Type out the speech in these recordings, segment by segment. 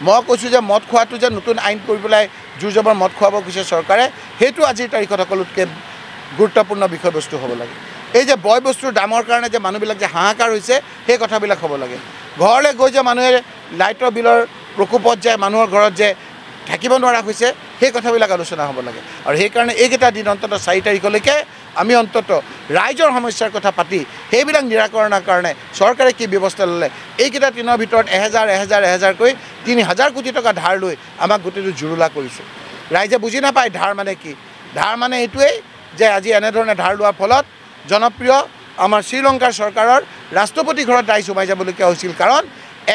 মই কৈছোঁ যে মদ খোৱাটো যে নতুন আইন কৰি পেলাই জোৰ জবৰ মদ খুৱাব গৈছে চৰকাৰে, সেইটো আজিৰ তাৰিখত সকলোতকৈ গুৰুত্বপূৰ্ণ বিষয়বস্তু হ'ব লাগে। এই যে বয় বস্তুৰ দামৰ কাৰণে যে মানুহবিলাক যে হাহাকাৰ হৈছে, সেই কথাবিলাক হ'ব লাগে। ঘৰলৈ গৈ যে মানুহে লাইটৰ বিলৰ প্ৰকোপত যে মানুহৰ ঘৰত যে থাকিব নোৱাৰা হৈছে, সেই কথাবিলাক আলোচনা হ'ব লাগে। আৰু সেইকাৰণে এইকেইটা দিন অন্ততঃ 4 তাৰিখলৈকে আমি অন্ততঃ ৰাইজৰ সমস্যাৰ কথা পাতি সেইবিলাক নিৰাকৰণৰ কাৰণে চৰকাৰে কি ব্যৱস্থা ল'লে, এইকেইটা দিনৰ ভিতৰত 1000কৈ 3000 কোটি টকা ধাৰ লৈ আমাক গোটেইটো জুৰুলা কৰিছে। ৰাইজে বুজি নাপায় ধাৰ মানে কি। ধাৰ মানে এইটোৱেই যে আজি এনেধৰণে ধাৰ লোৱাৰ ফলত জনপ্ৰিয় আমাৰ শ্ৰীলংকাৰ চৰকাৰৰ ৰাষ্ট্ৰপতি ঘৰত দাই সোমাই যাবলগীয়া হৈছিল, কাৰণ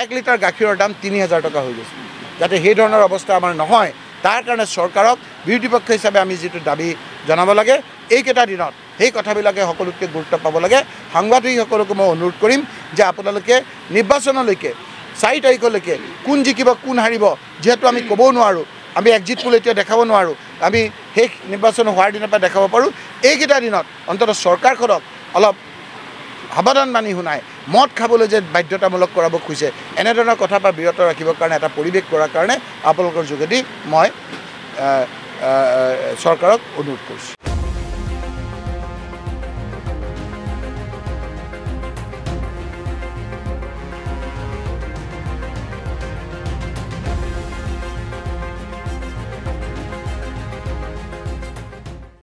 1 লিটাৰ গাখীৰৰ দাম 3000 টকা হৈ গৈছিল। যাতে সেই ধৰণৰ অৱস্থা আমাৰ নহয়, তাৰ কাৰণে চৰকাৰক বিৰোধী পক্ষ হিচাপে আমি যিটো দাবী জনাব লাগে, এইকেইটা দিনত সেই কথাবিলাকে সকলোতকৈ গুৰুত্ব পাব লাগে। সাংবাদিকসকলকো মই অনুৰোধ কৰিম যে আপোনালোকে নিৰ্বাচনলৈকে 4 তাৰিখলৈকে কোন জিকিব কোন হাৰিব যিহেতু আমি ক'বও নোৱাৰোঁ, আমি এক্সিট পোল এতিয়া দেখাব নোৱাৰোঁ, আমি সেই নিৰ্বাচন হোৱাৰ দিনৰ পৰা দেখাব পাৰোঁ। এইকেইটা দিনত অন্ততঃ চৰকাৰখনক অলপ সাৱধান বাণী শুনাই মদ খাবলৈ যে বাধ্যতামূলক কৰাব খুজিছে, এনেধৰণৰ কথাৰ পৰা বিৰত ৰাখিবৰ কাৰণে এটা পৰিৱেশ কৰাৰ কাৰণে আপোনালোকৰ যোগেদি মই চৰকাৰক অনুৰোধ কৰিছোঁ।